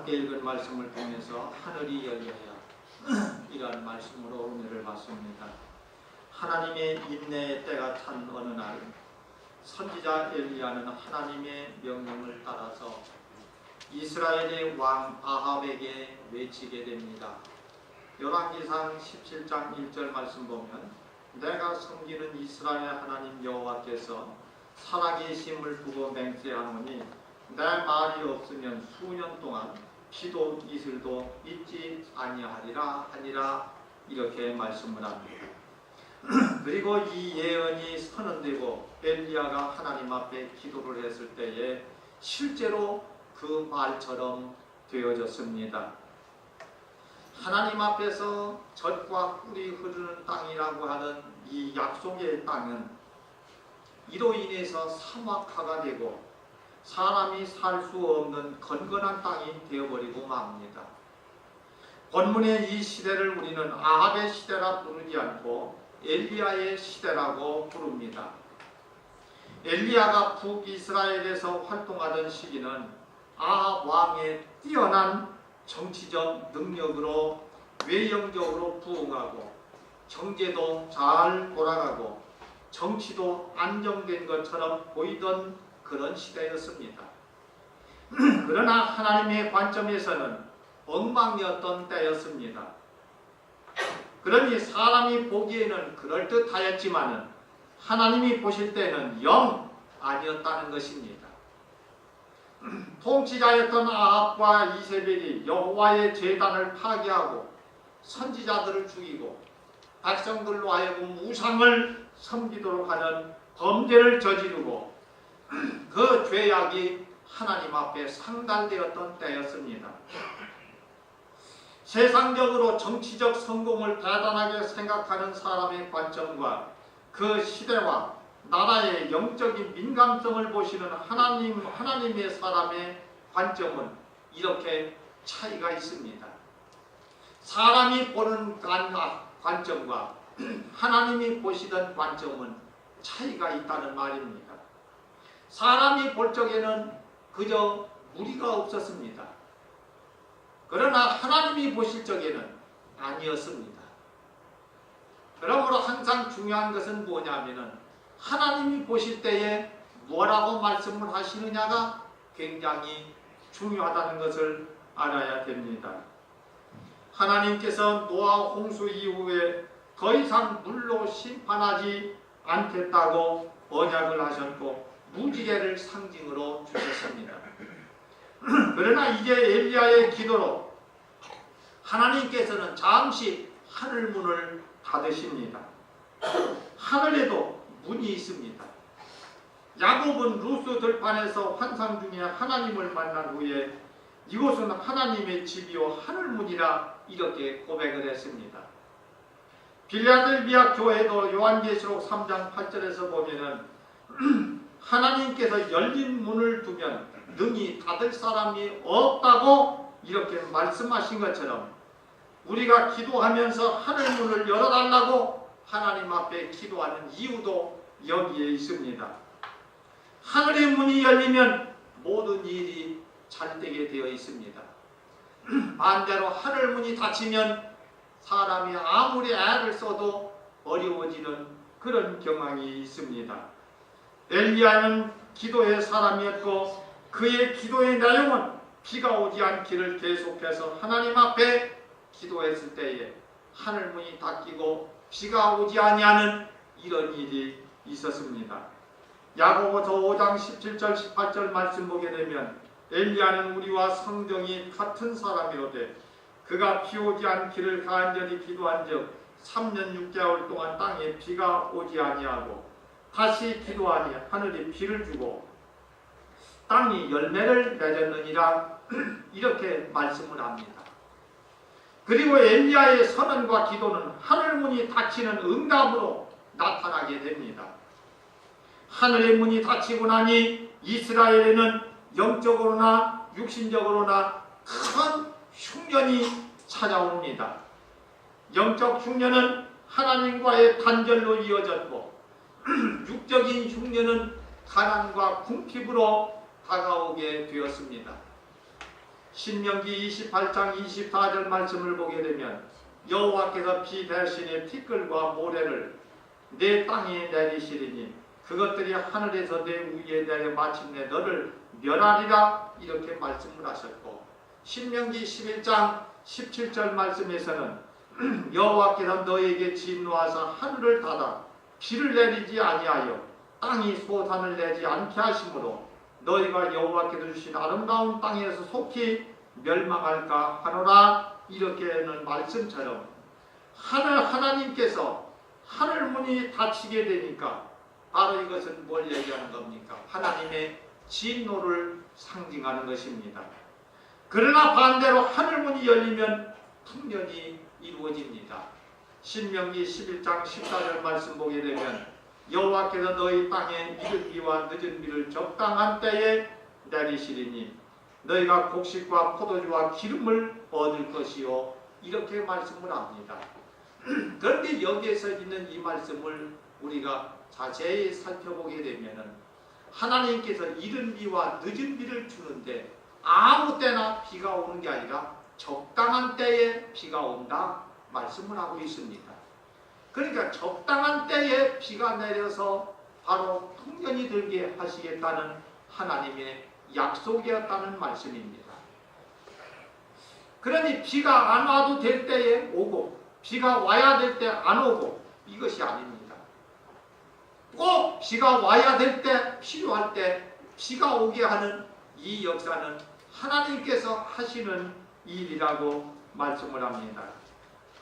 함께 읽은 말씀을 통해서 하늘이 열려야 이러한 말씀으로 은혜를 받습니다. 하나님의 인내의 때가 찬 어느 날 선지자 엘리야는 하나님의 명령을 따라서 이스라엘의 왕 아합에게 외치게 됩니다. 열왕기상 17장 1절 말씀 보면 내가 섬기는 이스라엘 하나님 여호와께서 살아계심을 두고 맹세하노니 내 말이 없으면 수년 동안 비도 이슬도 있지 아니하리라 하니라 이렇게 말씀을 합니다. 그리고 이 예언이 선언되고 엘리야가 하나님 앞에 기도를 했을 때에 실제로 그 말처럼 되어졌습니다. 하나님 앞에서 젖과 꿀이 흐르는 땅이라고 하는 이 약속의 땅은 이로 인해서 사막화가 되고 사람이 살 수 없는 건건한 땅이 되어버리고 맙니다. 본문의 이 시대를 우리는 아합의 시대라 부르지 않고 엘리야의 시대라고 부릅니다. 엘리야가 북이스라엘에서 활동하던 시기는 아합 왕의 뛰어난 정치적 능력으로 외형적으로 부흥하고 경제도 잘 돌아가고 정치도 안정된 것처럼 보이던 그런 시대였습니다. 그러나 하나님의 관점에서는 엉망이었던 때였습니다. 그러니 사람이 보기에는 그럴듯하였지만 하나님이 보실 때는 영 아니었다는 것입니다. 통치자였던 아합과 이세벨이 여호와의 제단을 파괴하고 선지자들을 죽이고 백성들로 하여금 우상을 섬기도록 하는 범죄를 저지르고 그 죄악이 하나님 앞에 상달되었던 때였습니다. 세상적으로 정치적 성공을 대단하게 생각하는 사람의 관점과 그 시대와 나라의 영적인 민감성을 보시는 하나님의 사람의 관점은 이렇게 차이가 있습니다. 사람이 보는 관점과 하나님이 보시던 관점은 차이가 있다는 말입니다. 사람이 볼 적에는 그저 무리가 없었습니다. 그러나 하나님이 보실 적에는 아니었습니다. 그러므로 항상 중요한 것은 뭐냐면은 하나님이 보실 때에 뭐라고 말씀을 하시느냐가 굉장히 중요하다는 것을 알아야 됩니다. 하나님께서 노아 홍수 이후에 더 이상 물로 심판하지 않겠다고 언약을 하셨고 무지개를 상징으로 주셨습니다. 그러나 이제 엘리야의 기도로 하나님께서는 잠시 하늘문을 닫으십니다. 하늘에도 문이 있습니다. 야곱은 루스 들판에서 환상 중에 하나님을 만난 후에 이곳은 하나님의 집이요 하늘문이라 이렇게 고백을 했습니다. 빌라델비아 교회도 요한계시록 3장 8절에서 보면은 하나님께서 열린 문을 두면 능히 닫을 사람이 없다고 이렇게 말씀하신 것처럼 우리가 기도하면서 하늘문을 열어달라고 하나님 앞에 기도하는 이유도 여기에 있습니다. 하늘의 문이 열리면 모든 일이 잘되게 되어 있습니다. 반대로 하늘문이 닫히면 사람이 아무리 애를 써도 어려워지는 그런 경향이 있습니다. 엘리야는 기도의 사람이었고 그의 기도의 내용은 비가 오지 않기를 계속해서 하나님 앞에 기도했을 때에 하늘문이 닫히고 비가 오지 아니하는 이런 일이 있었습니다. 야고보서 5장 17절 18절 말씀 보게 되면 엘리야는 우리와 성정이 같은 사람이로되 그가 비 오지 않기를 간절히 기도한즉 3년 6개월 동안 땅에 비가 오지 아니하고 다시 기도하니 하늘이 비를 주고 땅이 열매를 맺었느니라 이렇게 말씀을 합니다. 그리고 엘리야의 선언과 기도는 하늘문이 닫히는 응답으로 나타나게 됩니다. 하늘의 문이 닫히고 나니 이스라엘에는 영적으로나 육신적으로나 큰 흉년이 찾아옵니다. 영적 흉년은 하나님과의 단절로 이어졌고 육적인 흉년은 가난과 궁핍으로 다가오게 되었습니다. 신명기 28장 24절 말씀을 보게 되면 여호와께서 비 대신에 티끌과 모래를 내 땅에 내리시리니 그것들이 하늘에서 내 위에 내려 마침내 너를 멸하리라 이렇게 말씀을 하셨고, 신명기 11장 17절 말씀에서는 여호와께서 너에게 진노하사 하늘을 닫아 비를 내리지 아니하여 땅이 소산을 내지 않게 하심으로 너희가 여호와께서 주신 아름다운 땅에서 속히 멸망할까 하노라 이렇게는 말씀처럼 하나님께서 하늘 문이 닫히게 되니까 바로 이것은 뭘 얘기하는 겁니까? 하나님의 진노를 상징하는 것입니다. 그러나 반대로 하늘 문이 열리면 풍년이 이루어집니다. 신명기 11장 14절 말씀 보게 되면 여호와께서 너희 땅에 이른 비와 늦은 비를 적당한 때에 내리시리니 너희가 곡식과 포도주와 기름을 얻을 것이요 이렇게 말씀을 합니다. 그런데 여기에서 있는 이 말씀을 우리가 자세히 살펴보게 되면 하나님께서 이른 비와 늦은 비를 주는데 아무 때나 비가 오는 게 아니라 적당한 때에 비가 온다 말씀을 하고 있습니다. 그러니까 적당한 때에 비가 내려서 바로 풍년이 들게 하시겠다는 하나님의 약속이었다는 말씀입니다. 그러니 비가 안 와도 될 때에 오고 비가 와야 될 때 안 오고 이것이 아닙니다. 꼭 비가 와야 될 때 필요할 때 비가 오게 하는 이 역사는 하나님께서 하시는 일이라고 말씀을 합니다.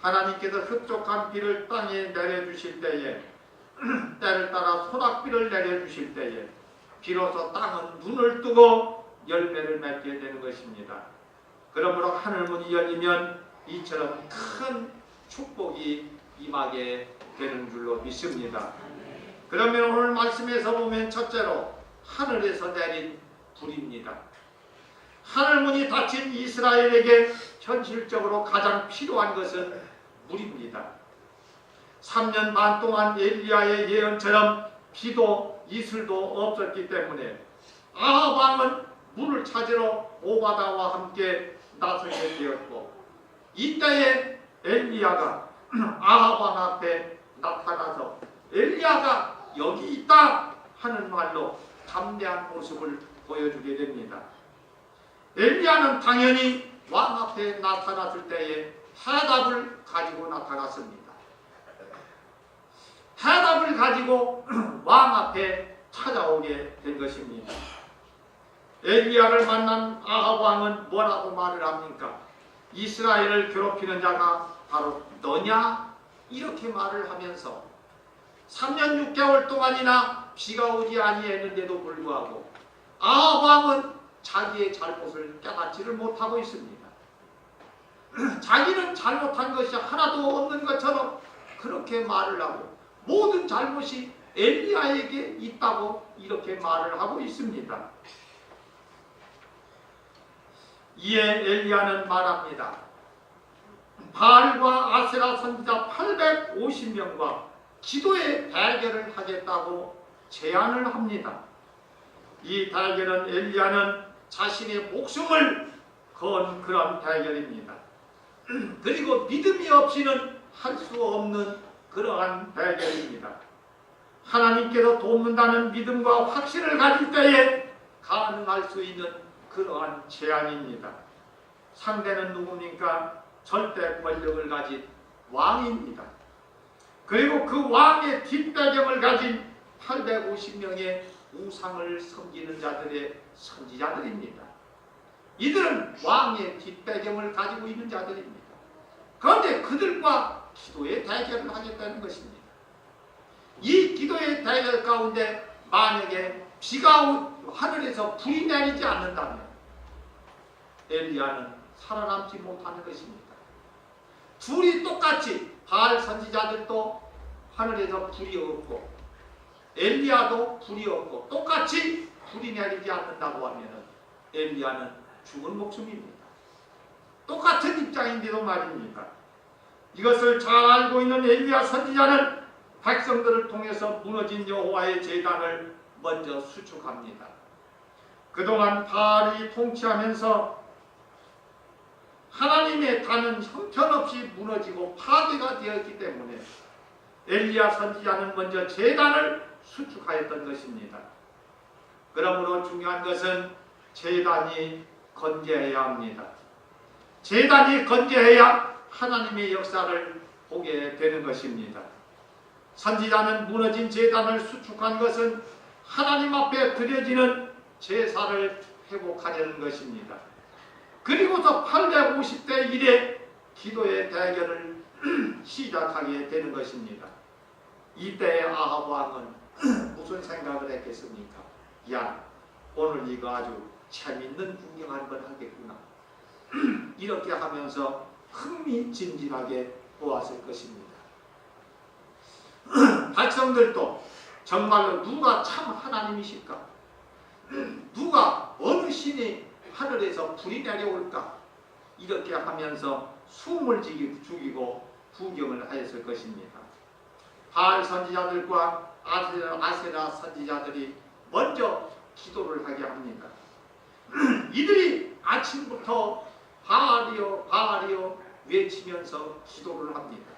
하나님께서 흡족한 비를 땅에 내려주실 때에 때를 따라 소낙비를 내려주실 때에 비로소 땅은 눈을 뜨고 열매를 맺게 되는 것입니다. 그러므로 하늘문이 열리면 이처럼 큰 축복이 임하게 되는 줄로 믿습니다. 그러면 오늘 말씀에서 보면 첫째로 하늘에서 내린 불입니다. 하늘문이 닫힌 이스라엘에게 현실적으로 가장 필요한 것은 물입니다. 3년 반 동안 엘리야의 예언처럼 비도 이슬도 없었기 때문에 아합 왕은 물을 찾으러 오바다와 함께 나서게 되었고, 이때에 엘리야가 아합 왕 앞에 나타나서 엘리야가 여기 있다 하는 말로 담대한 모습을 보여주게 됩니다. 엘리야는 당연히 왕 앞에 나타났을 때에 해답을 가지고 나타났습니다. 해답을 가지고 왕 앞에 찾아오게 된 것입니다. 엘리야를 만난 아합 왕은 뭐라고 말을 합니까? 이스라엘을 괴롭히는 자가 바로 너냐? 이렇게 말을 하면서 3년 6개월 동안이나 비가 오지 아니했는데도 불구하고 아합 왕은 자기의 잘못을 깨닫지를 못하고 있습니다. 자기는 잘못한 것이 하나도 없는 것처럼 그렇게 말을 하고 모든 잘못이 엘리야에게 있다고 이렇게 말을 하고 있습니다. 이에 엘리야는 말합니다. 바알과 아세라 선지자 850명과 기도의 대결을 하겠다고 제안을 합니다. 이 대결은 엘리야는 자신의 목숨을 건 그런 대결입니다. 그리고 믿음이 없이는 할 수 없는 그러한 대결입니다. 하나님께서 돕는다는 믿음과 확신을 가질 때에 가능할 수 있는 그러한 제안입니다. 상대는 누굽니까? 절대 권력을 가진 왕입니다. 그리고 그 왕의 뒷배경을 가진 850명의 우상을 섬기는 자들의 선지자들입니다. 이들은 왕의 뒷배경을 가지고 있는 자들입니다. 그런데 그들과 기도의 대결을 하겠다는 것입니다. 이 기도의 대결 가운데 만약에 비가 하늘에서 불이 내리지 않는다면 엘리야는 살아남지 못하는 것입니다. 둘이 똑같이 바알 선지자들도 하늘에서 불이 없고 엘리야도 불이 없고 똑같이 불이 내리지 않는다고 하면 엘리야는 죽은 목숨입니다. 똑같은 입장인데도 말입니다. 이것을 잘 알고 있는 엘리야 선지자는 백성들을 통해서 무너진 여호와의 제단을 먼저 수축합니다. 그동안 바알이 통치하면서 하나님의 단은 형편없이 무너지고 파괴가 되었기 때문에 엘리야 선지자는 먼저 제단을 수축하였던 것입니다. 그러므로 중요한 것은 제단이 건재해야 합니다. 제단이 건재해야 하나님의 역사를 보게 되는 것입니다. 선지자는 무너진 제단을 수축한 것은 하나님 앞에 드려지는 제사를 회복하려는 것입니다. 그리고서 850대 1의 기도의 대결을 시작하게 되는 것입니다. 이때 아합 왕은 무슨 생각을 했겠습니까? 야, 오늘 이거 아주 재밌는 구경 한번 하겠구나. 이렇게 하면서 흥미진진하게 보았을 것입니다. 백성들도 정말로 누가 참 하나님이실까? 누가 어느 신이 하늘에서 불이 내려올까? 이렇게 하면서 숨을 죽이고 구경을 하였을 것입니다. 바알 선지자들과 아세라 선지자들이 먼저 기도를 하게 합니다. 이들이 아침부터 바알이요 바알이요 외치면서 기도를 합니다.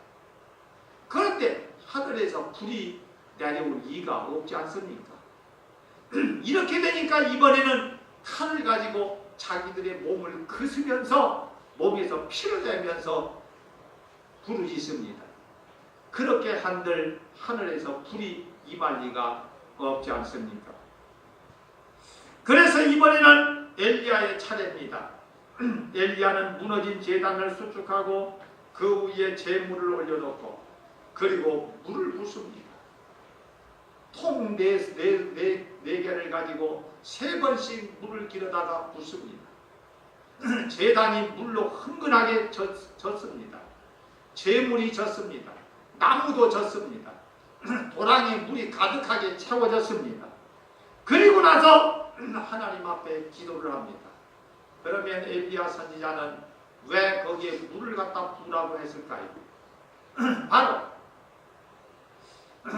그런데 하늘에서 불이 내려올 리가 없지 않습니까? 이렇게 되니까 이번에는 칼을 가지고 자기들의 몸을 그으면서 몸에서 피를 내면서 부르짖습니다. 그렇게 한들 하늘에서 불이 임할 리가 없지 않습니까? 그래서 이번에는 엘리야의 차례입니다. 엘리야는 무너진 제단을 수축하고 그 위에 제물을 올려놓고 그리고 물을 붓습니다. 통 네 개를 가지고 3번씩 물을 길어다가 붓습니다. 제단이 물로 흥건하게 젖습니다. 제물이 젖습니다. 나무도 젖습니다. 도랑에 물이 가득하게 채워졌습니다. 그리고 나서 하나님 앞에 기도를 합니다. 그러면 엘리야 선지자는 왜 거기에 물을 갖다 부으라고 했을까요? 바로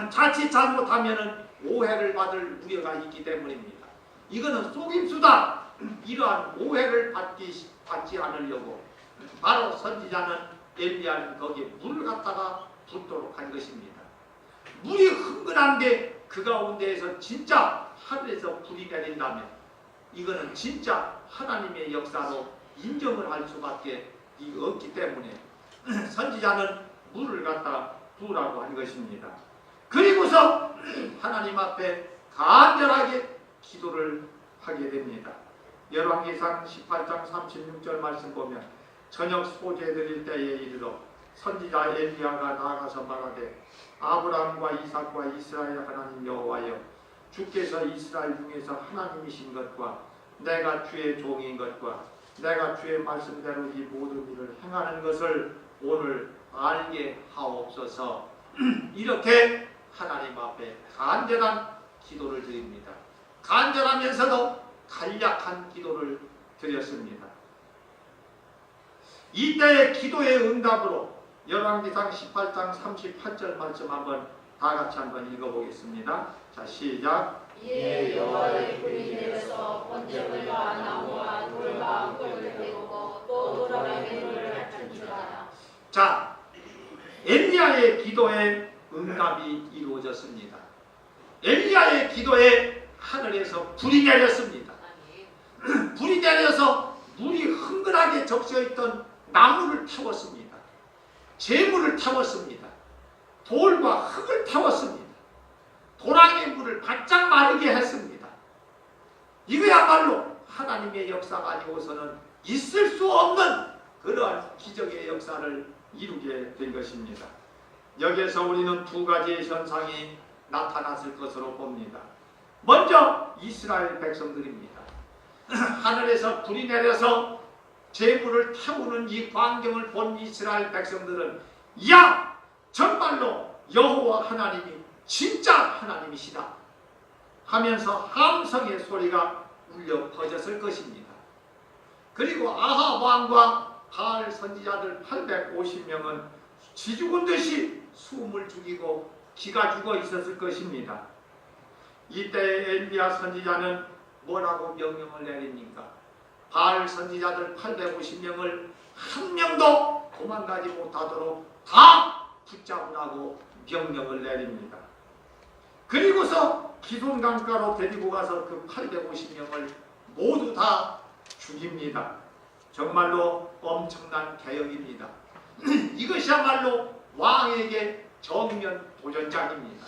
자칫 잘못하면 오해를 받을 우려가 있기 때문입니다. 이거는 속임수다. 이러한 오해를 받지 않으려고 바로 선지자는 엘리야는 거기에 물을 갖다가 붓도록 한 것입니다. 물이 흥건한데 그 가운데에서 진짜 하늘에서 불이 내린다면 이거는 진짜 하나님의 역사로 인정을 할 수밖에 없기 때문에 선지자는 물을 갖다 부으라고 한 것입니다. 그리고서 하나님 앞에 간절하게 기도를 하게 됩니다. 열왕기상 18장 36절 말씀 보면 저녁 소제 드릴 때에 이르러 선지자 엘리야가 나아가서 말하되 아브라함과 이삭과 이스라엘 하나님 여호와여 주께서 이스라엘 중에서 하나님이신 것과 내가 주의 종인 것과 내가 주의 말씀대로 이 모든 일을 행하는 것을 오늘 알게 하옵소서. 이렇게 하나님 앞에 간절한 기도를 드립니다. 간절하면서도 간략한 기도를 드렸습니다. 이때의 기도의 응답으로 열왕기상 18장 38절 말씀 한번 다 같이 한번 읽어보겠습니다. 자, 시작. 이에 여호와의 불이 내려서 번제물과 나무와 돌과 흙을 태우고 또 도랑에 물을 핥은지라. 자, 엘리야의 기도에 응답이 이루어졌습니다. 엘리야의 기도에 하늘에서 불이 내렸습니다. 불이 내려서 물이 흥건하게 적셔있던 나무를 태웠습니다. 재물을 태웠습니다. 돌과 흙을 태웠습니다. 도랑의 물을 바짝 마르게 했습니다. 이거야말로 하나님의 역사가 아니고서는 있을 수 없는 그러한 기적의 역사를 이루게 된 것입니다. 여기에서 우리는 두 가지의 현상이 나타났을 것으로 봅니다. 먼저 이스라엘 백성들입니다. 하늘에서 불이 내려서 제물을 태우는 이 광경을 본 이스라엘 백성들은 야! 정말로 여호와 하나님이 진짜 하나님이시다 하면서 함성의 소리가 울려 퍼졌을 것입니다. 그리고 아합 왕과 바알 선지자들 850명은 쥐죽은 듯이 숨을 죽이고 기가 죽어 있었을 것입니다. 이때 엘리야 선지자는 뭐라고 명령을 내립니까? 바알 선지자들 850명을 한 명도 도망가지 못하도록 다 붙잡으라고 명령을 내립니다. 그리고서 기손 강가로 데리고 가서 그 850명을 모두 다 죽입니다. 정말로 엄청난 개혁입니다. 이것이야말로 왕에게 정면 도전장입니다.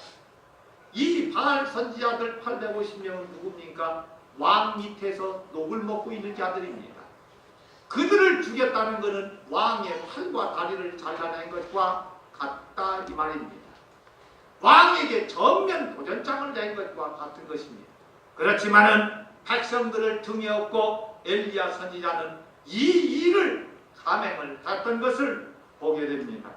이 바알 선지자들 850명은 누굽니까? 왕 밑에서 녹을 먹고 있는 자들입니다. 그들을 죽였다는 것은 왕의 팔과 다리를 잘라낸 것과 같다 이 말입니다. 왕에게 정면 도전장을 낸 것과 같은 것입니다. 그렇지만은 백성들을 등에 업고 엘리야 선지자는 이 일을 감행을 했던 것을 보게 됩니다.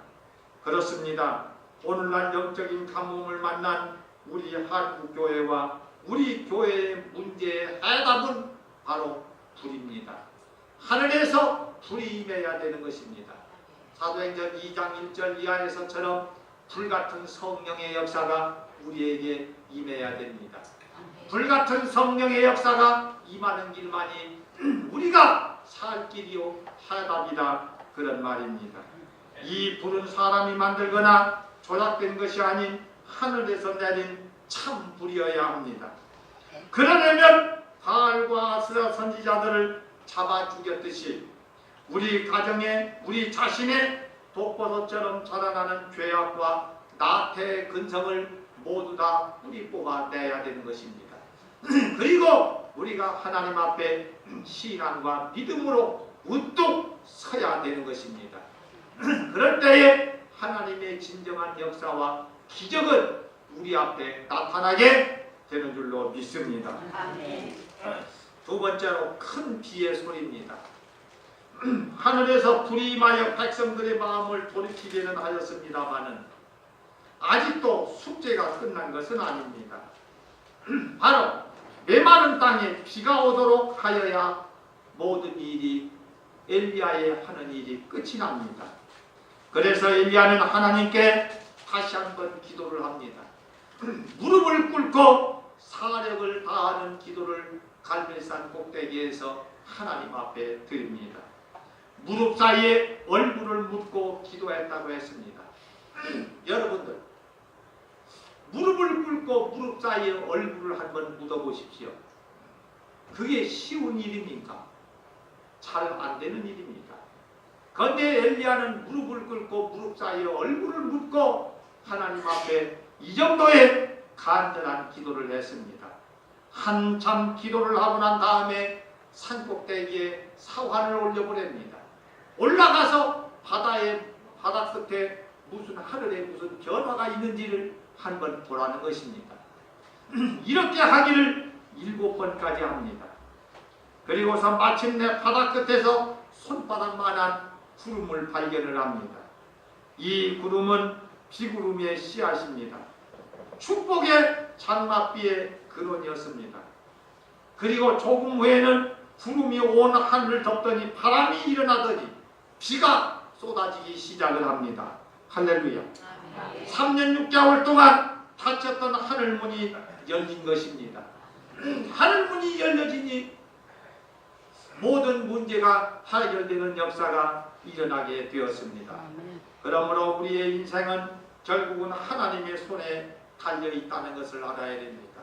그렇습니다. 오늘날 영적인 가뭄을 만난 우리 한국교회와 우리 교회의 문제의 해답은 바로 불입니다. 하늘에서 불이 임해야 되는 것입니다. 사도행전 2장 1절 이하에서처럼 불같은 성령의 역사가 우리에게 임해야 됩니다. 불같은 성령의 역사가 임하는 길만이 우리가 살 길이요 해답이다 그런 말입니다. 이 불은 사람이 만들거나 조작된 것이 아닌 하늘에서 내린 참 불이어야 합니다. 그러려면 바알과 아스라 선지자들을 잡아 죽였듯이 우리 가정에 우리 자신의 독버섯처럼 자라나는 죄악과 나태의 근성을 모두 다 뿌리 뽑아내야 되는 것입니다. 그리고 우리가 하나님 앞에 신앙과 믿음으로 우뚝 서야 되는 것입니다. 그럴 때에 하나님의 진정한 역사와 기적은 우리 앞에 나타나게 되는 줄로 믿습니다. 아멘. 두 번째로 큰 비의 소리입니다. 하늘에서 불이 임하여 백성들의 마음을 돌이키기는 하였습니다마는 아직도 숙제가 끝난 것은 아닙니다. 바로 메마른 땅에 비가 오도록 하여야 모든 일이 엘리야의 하는 일이 끝이 납니다. 그래서 엘리야는 하나님께 다시 한번 기도를 합니다. 무릎을 꿇고 사력을 다하는 기도를 갈멜산 꼭대기에서 하나님 앞에 드립니다. 무릎 사이에 얼굴을 묻고 기도했다고 했습니다. 여러분들 무릎을 꿇고 무릎 사이에 얼굴을 한번 묻어보십시오. 그게 쉬운 일입니까? 잘 안 되는 일입니다. 그런데 엘리야는 무릎을 꿇고 무릎 사이에 얼굴을 묻고 하나님 앞에 이 정도의 간절한 기도를 했습니다. 한참 기도를 하고 난 다음에 산꼭대기에 사환을 올려보냅니다. 올라가서 바다 끝에 무슨 하늘에 무슨 변화가 있는지를 한번 보라는 것입니다. 이렇게 하기를 7번까지 합니다. 그리고서 마침내 바다 끝에서 손바닥만한 구름을 발견을 합니다. 이 구름은 비구름의 씨앗입니다. 축복의 장막비의 근원이었습니다. 그리고 조금 후에는 구름이 온 하늘을 덮더니 바람이 일어나더니 비가 쏟아지기 시작을 합니다. 할렐루야. 3년 6개월 동안 닫혔던 하늘문이 열린 것입니다. 하늘문이 열려지니 모든 문제가 해결되는 역사가 일어나게 되었습니다. 그러므로 우리의 인생은 결국은 하나님의 손에 달려있다는 것을 알아야 됩니다.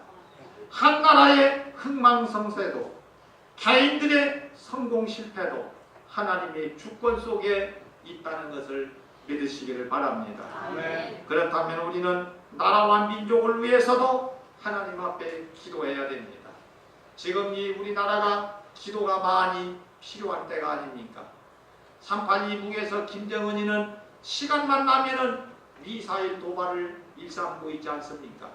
한 나라의 흥망성쇠도 개인들의 성공 실패도 하나님의 주권 속에 있다는 것을 믿으시기를 바랍니다. 아멘. 그렇다면 우리는 나라와 민족을 위해서도 하나님 앞에 기도해야 됩니다. 지금 이 우리나라가 기도가 많이 필요한 때가 아닙니까? 3.8 이북에서 김정은이는 시간만 나면은 미사일 도발을 일삼고 있지 않습니까?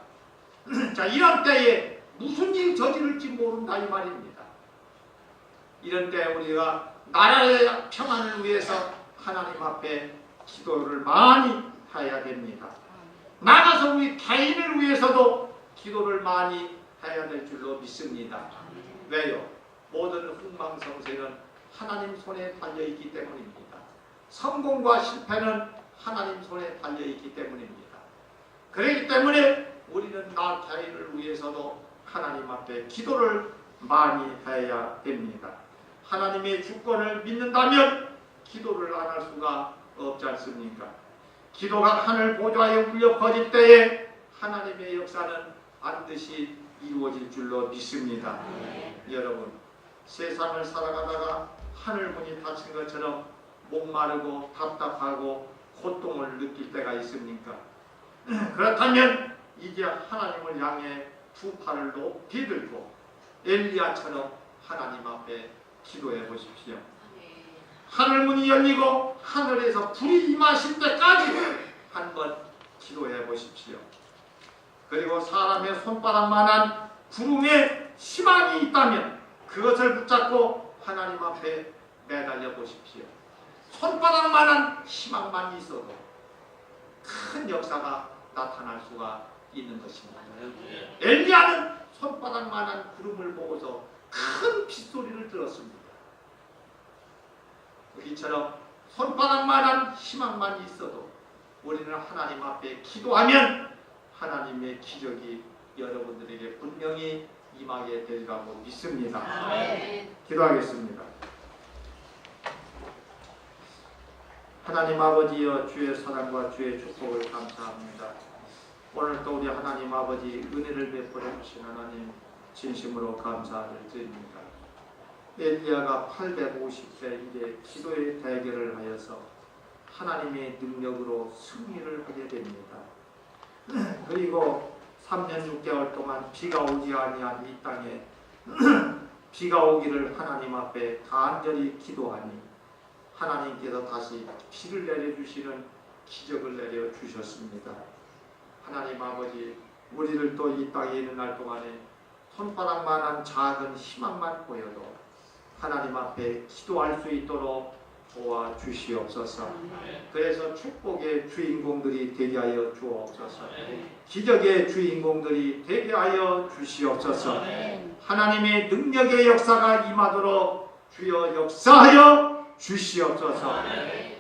자, 이런 때에 무슨 일 저지를지 모른다 이 말입니다. 이런 때 우리가 나라의 평안을 위해서 하나님 앞에 기도를 많이 해야 됩니다. 나가서 우리 개인을 위해서도 기도를 많이 해야 될 줄로 믿습니다. 왜요? 모든 흥망성쇠는 하나님 손에 달려있기 때문입니다. 성공과 실패는 하나님 손에 달려있기 때문입니다. 그렇기 때문에 우리는 나 개인을 위해서도 하나님 앞에 기도를 많이 해야 됩니다. 하나님의 주권을 믿는다면 기도를 안 할 수가 없지 않습니까? 기도가 하늘 보좌에 울려 퍼질 때에 하나님의 역사는 반드시 이루어질 줄로 믿습니다. 여러분, 세상을 살아가다가 하늘문이 닫힌 것처럼 목마르고 답답하고 고통을 느낄 때가 있습니까? 그렇다면 이제 하나님을 향해 두 팔을 높이 들고 엘리야처럼 하나님 앞에 기도해 보십시오. 하늘문이 열리고 하늘에서 불이 임하실 때까지 한번 기도해 보십시오. 그리고 사람의 손바닥만한 구름에 희망이 있다면 그것을 붙잡고 하나님 앞에 매달려 보십시오. 손바닥만한 희망만 있어도 큰 역사가 나타날 수가 있는 것입니다. 엘리야는 손바닥만한 구름을 보고서 큰 빗소리를 들었습니다. 이처럼 손바닥만한 희망만 있어도 우리는 하나님 앞에 기도하면 하나님의 기적이 여러분들에게 분명히 임하게 되리라고 믿습니다. 기도하겠습니다. 하나님 아버지여, 주의 사랑과 주의 축복을 감사합니다. 오늘도 우리 하나님 아버지 은혜를 베풀어 주신 하나님 진심으로 감사를 드립니다. 엘리야가 850세 이제 기도의 대결을 하여서 하나님의 능력으로 승리를 하게 됩니다. 그리고 3년 6개월 동안 비가 오지 아니한 이 땅에 비가 오기를 하나님 앞에 간절히 기도하니 하나님께서 다시 비를 내려주시는 기적을 내려주셨습니다. 하나님 아버지, 우리를 또 이 땅에 있는 날 동안에 손바닥만한 작은 희망만 보여도 하나님 앞에 기도할 수 있도록 도와주시옵소서. 그래서 축복의 주인공들이 되게 하여 주옵소서. 기적의 주인공들이 되게 하여 주시옵소서. 하나님의 능력의 역사가 임하도록 주여 역사하여 주시옵소서.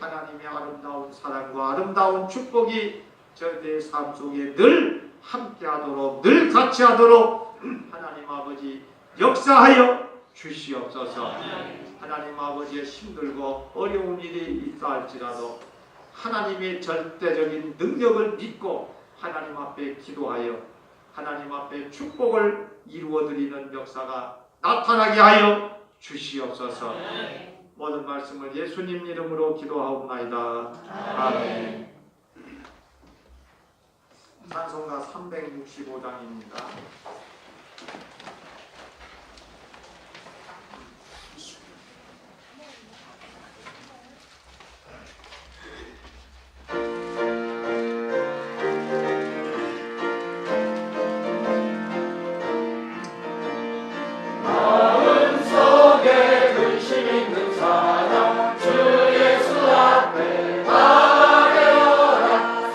하나님의 아름다운 사랑과 아름다운 축복이 저희들의 삶 속에 늘 함께하도록, 늘 같이하도록 하나님 아버지 역사하여 주시옵소서. 하나님 아버지의 힘들고 어려운 일이 있다 할지라도 하나님의 절대적인 능력을 믿고 하나님 앞에 기도하여 하나님 앞에 축복을 이루어드리는 역사가 나타나게 하여 주시옵소서. 모든 말씀을 예수님 이름으로 기도하옵나이다. 아멘. 찬송가 365장입니다.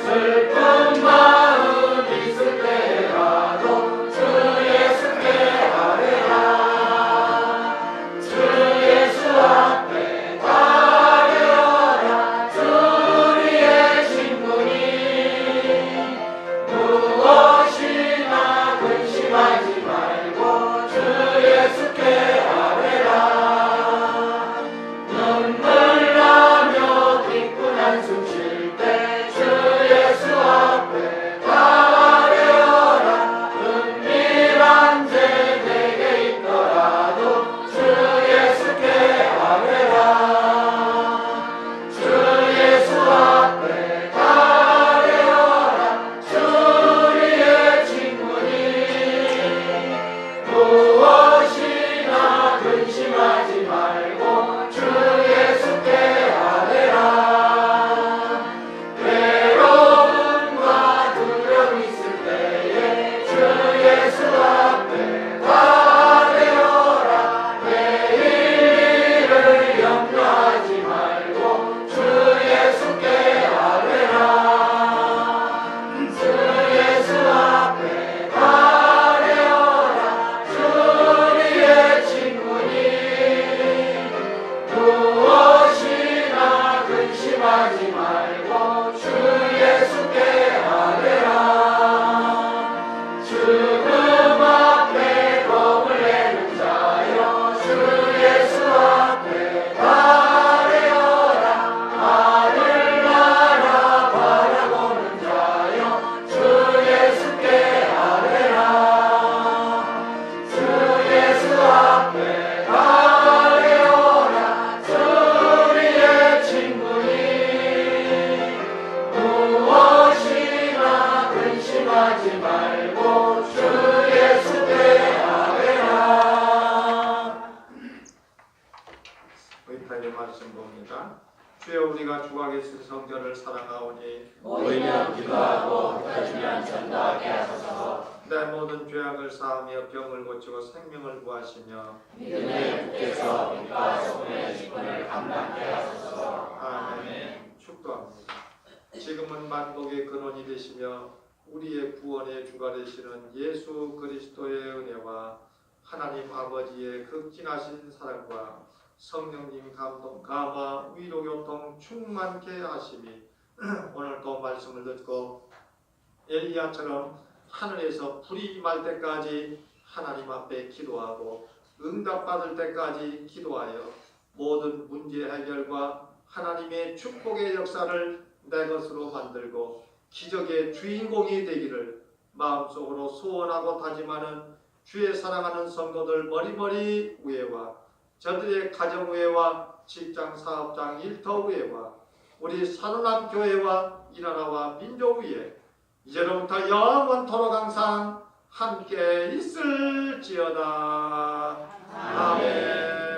슬픈 마음 있을 때라도 주 예수께 대개 말씀 봅니다. 주여 우리가 주각에 쓴 성전을 사랑하오니 모이면 기도하고 흩어지면 전도하게 하소서. 내 모든 죄악을 사하며 병을 고치고 생명을 구하시며 믿음의 주께서 빛과 소금의 직분을 감당케 하소서. 아멘. 축도합니다. 지금은 만복의 근원이 되시며 우리의 구원의 주가 되시는 예수 그리스도의 은혜와 하나님 아버지의 극진하신 사랑과 성령님 감동, 감화, 위로, 교통 충만케 하심이 오늘도 말씀을 듣고 엘리야처럼 하늘에서 불이 임할 때까지 하나님 앞에 기도하고 응답받을 때까지 기도하여 모든 문제 해결과 하나님의 축복의 역사를 내 것으로 만들고 기적의 주인공이 되기를 마음속으로 소원하고 다짐하는 주의 사랑하는 성도들 머리머리 위에와 저들의 가정 위에와 직장 사업장 일터 위에와 우리 산울람 교회와 이 나라와 민족 위에 이제로부터 영원토록 항상 함께 있을지어다. 아멘.